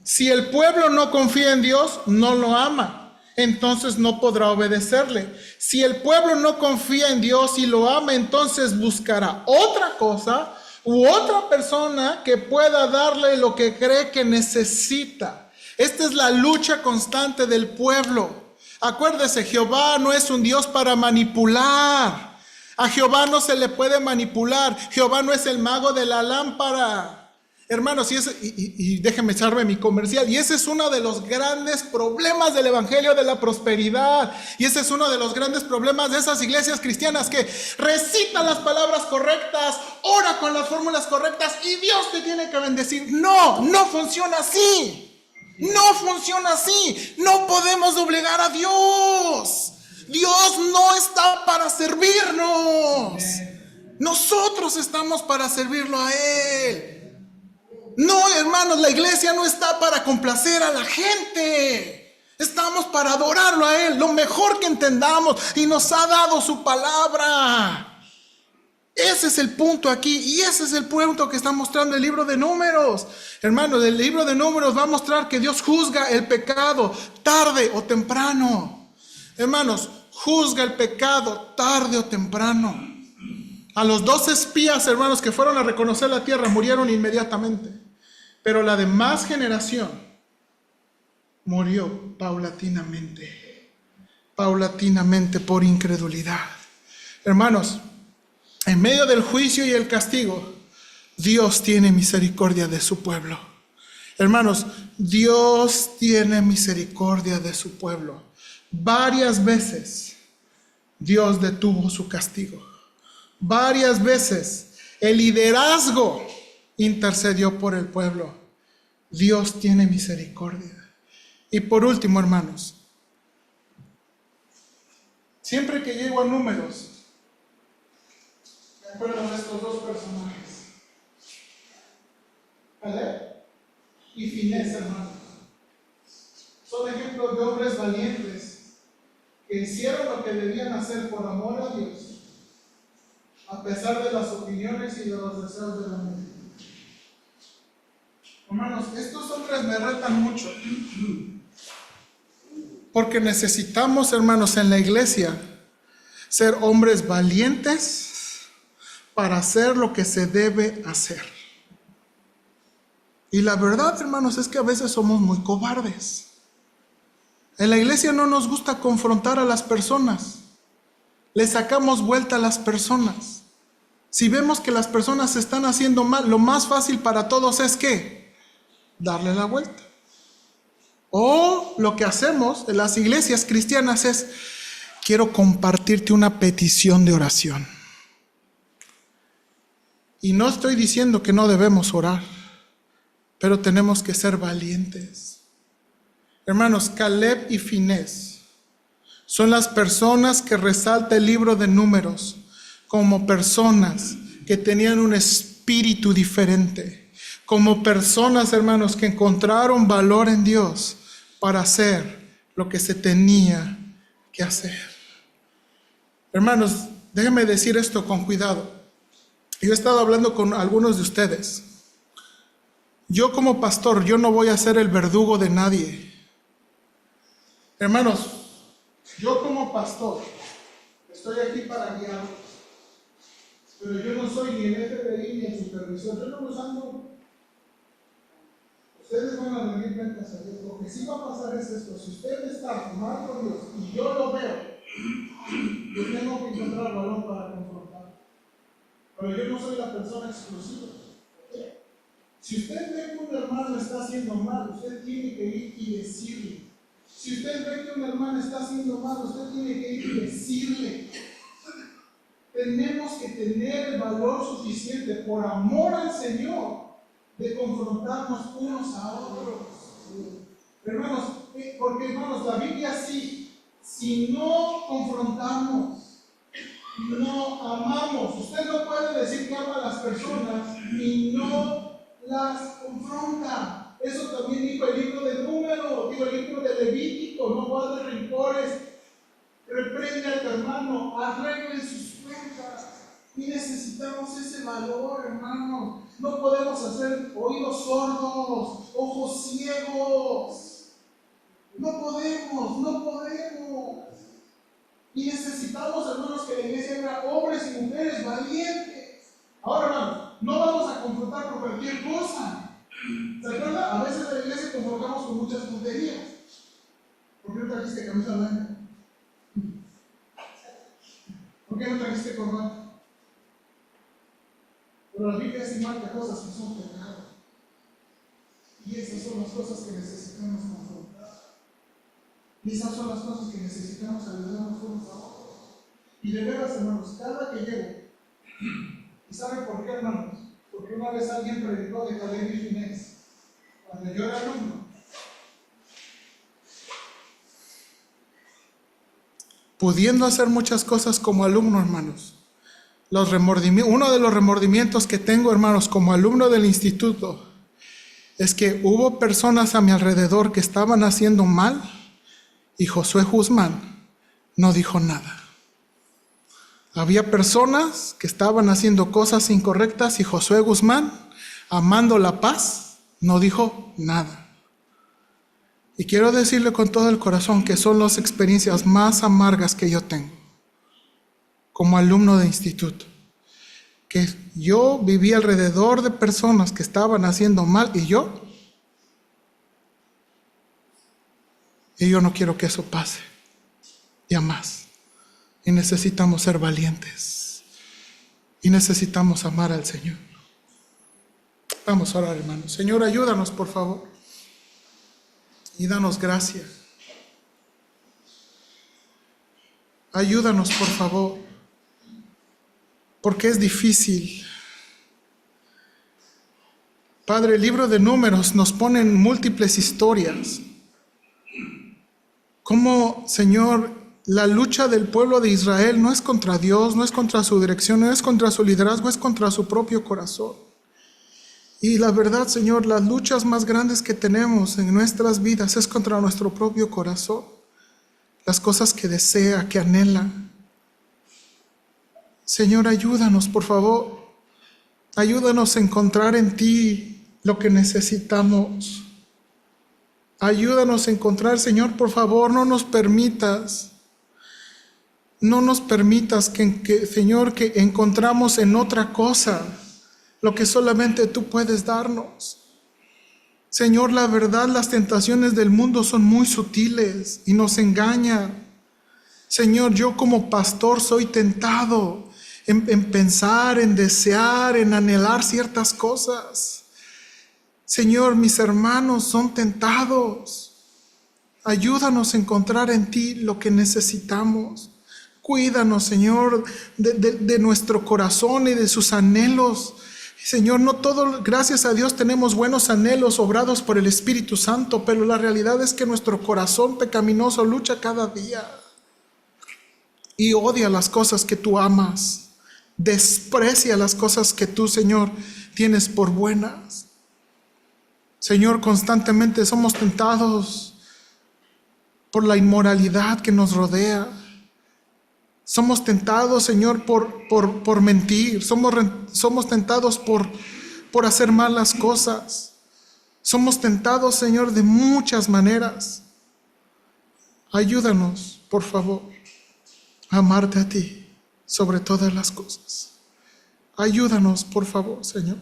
Si el pueblo no confía en Dios, no lo ama, entonces no podrá obedecerle. Si el pueblo no confía en Dios y lo ama, entonces buscará otra cosa u otra persona que pueda darle lo que cree que necesita. Esta es la lucha constante del pueblo. Acuérdese, Jehová no es un Dios para manipular. A Jehová no se le puede manipular. Jehová no es el mago de la lámpara. Hermanos, y déjenme echarme mi comercial. Y ese es uno de los grandes problemas del evangelio de la prosperidad. Y ese es uno de los grandes problemas de esas iglesias cristianas que recitan las palabras correctas, ora con las fórmulas correctas y Dios te tiene que bendecir. No, no funciona así. No funciona así. No podemos obligar a Dios. Dios no está para servirnos. Nosotros estamos para servirlo a Él. No, hermanos, la iglesia no está para complacer a la gente. Estamos para adorarlo a Él, lo mejor que entendamos, y nos ha dado su palabra. Ese es el punto aquí, y ese es el punto que está mostrando el libro de Números. Hermanos, el libro de Números va a mostrar que Dios juzga el pecado tarde o temprano. Hermanos, juzga el pecado tarde o temprano. A los 2 espías, hermanos, que fueron a reconocer la tierra, murieron inmediatamente. Pero la demás generación murió paulatinamente. Paulatinamente por incredulidad. Hermanos, en medio del juicio y el castigo, Dios tiene misericordia de su pueblo. Hermanos, Dios tiene misericordia de su pueblo. Varias veces Dios detuvo su castigo. Varias veces el liderazgo intercedió por el pueblo. Dios tiene misericordia. Y por último, hermanos, siempre que llego a Números, me acuerdo de estos 2 personajes, Caleb y Finés, hermanos. Son ejemplos de hombres valientes que hicieron lo que debían hacer por amor a Dios, a pesar de las opiniones y de los deseos de la mente. Hermanos, estos hombres me retan mucho, porque necesitamos, hermanos, en la iglesia ser hombres valientes para hacer lo que se debe hacer. Y la verdad, hermanos, es que a veces somos muy cobardes. En la iglesia no nos gusta confrontar a las personas. le sacamos vuelta a las personas. Si vemos que las personas se están haciendo mal, lo más fácil para todos es ¿qué? Darle la vuelta. O lo que hacemos en las iglesias cristianas es, quiero compartirte una petición de oración. Y no estoy diciendo que no debemos orar, pero tenemos que ser valientes. Hermanos, Caleb y Finés son las personas que resalta el libro de Números como personas que tenían un espíritu diferente, como personas, hermanos, que encontraron valor en Dios para hacer lo que se tenía que hacer. Hermanos, déjenme decir esto con cuidado. Yo he estado hablando con algunos de ustedes. Yo como pastor, yo no voy a ser el verdugo de nadie. Hermanos, yo como pastor estoy aquí para guiarlos, pero yo no soy ni el FBI ni el supervisor. Yo no los ando. Ustedes van a rendir cuentas a Dios. Lo que sí va a pasar es esto: si usted está mal con Dios y yo lo veo, yo tengo que encontrar valor para confrontar. Pero yo no soy la persona exclusiva. Si usted ve que un hermano está haciendo mal, usted tiene que ir y decirle. Si usted ve que un hermano está haciendo mal, usted tiene que ir y decirle. Tenemos que tener el valor suficiente por amor al Señor de confrontarnos unos a otros. Hermanos, porque hermanos, la Biblia sí, si no confrontamos, no amamos. Usted no puede decir que ama a las personas y no las confronta. Eso también dijo el libro de Números, dijo el libro de Levítico: no guardes rencores, reprende a tu hermano, arreglen sus cuentas. Y necesitamos ese valor, hermano. No podemos hacer oídos sordos, ojos ciegos. No podemos. Y necesitamos, hermanos, que la iglesia haga hombres y mujeres valientes. Ahora, hermanos, no vamos a confrontar por cualquier cosa. ¿Se acuerda? A veces en la iglesia confrontamos con muchas tonterías. ¿Por qué no trajiste camisa blanca? ¿Por qué no trajiste corbata? Pero la Biblia sí marca cosas que son pecados. Y esas son las cosas que necesitamos confrontar. Y esas son las cosas que necesitamos ayudarnos unos a otros. Y de veras, hermanos, cada que llego, ¿y saben por qué, hermanos? Porque una vez alguien predicó de Caleb y Finés, cuando yo era alumno. Pudiendo hacer muchas cosas como alumno, hermanos, uno de los remordimientos que tengo, hermanos, como alumno del instituto, es que hubo personas a mi alrededor que estaban haciendo mal y Josué Guzmán no dijo nada. Había personas que estaban haciendo cosas incorrectas y Josué Guzmán, amando la paz, no dijo nada. Y quiero decirle con todo el corazón que son las experiencias más amargas que yo tengo como alumno de instituto. Que yo viví alrededor de personas que estaban haciendo mal y yo no quiero que eso pase. Ya más. Y necesitamos ser valientes. Y necesitamos amar al Señor. Vamos a orar, hermanos. Señor, ayúdanos, por favor. Y danos gracia. Ayúdanos, por favor. Porque es difícil. Padre, el libro de Números nos pone en múltiples historias. Como, Señor, la lucha del pueblo de Israel no es contra Dios, no es contra su dirección, no es contra su liderazgo, es contra su propio corazón. Y la verdad, Señor, las luchas más grandes que tenemos en nuestras vidas es contra nuestro propio corazón. Las cosas que desea, que anhela. Señor, ayúdanos, por favor. Ayúdanos a encontrar en ti lo que necesitamos. Ayúdanos a encontrar, Señor, por favor, no nos permitas que, Señor, que encontramos en otra cosa lo que solamente tú puedes darnos. Señor, la verdad, las tentaciones del mundo son muy sutiles y nos engañan. Señor, yo como pastor soy tentado en pensar, en desear, en anhelar ciertas cosas. Señor, mis hermanos son tentados. Ayúdanos a encontrar en ti lo que necesitamos. Cuídanos, Señor, de nuestro corazón y de sus anhelos. Señor, no todo, gracias a Dios tenemos buenos anhelos obrados por el Espíritu Santo, pero la realidad es que nuestro corazón pecaminoso lucha cada día y odia las cosas que tú amas. Desprecia las cosas que tú, Señor, tienes por buenas. Señor, constantemente somos tentados por la inmoralidad que nos rodea. Somos tentados, Señor, por mentir. Somos tentados por hacer malas cosas. Somos tentados, Señor, de muchas maneras. Ayúdanos, por favor, a amarte a ti sobre todas las cosas. Ayúdanos, por favor, Señor.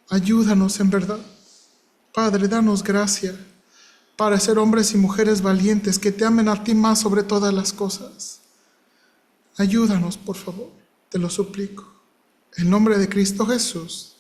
Ayúdanos en verdad. Padre, danos gracia para ser hombres y mujeres valientes que te amen a ti más sobre todas las cosas. Ayúdanos, por favor, te lo suplico. En nombre de Cristo Jesús.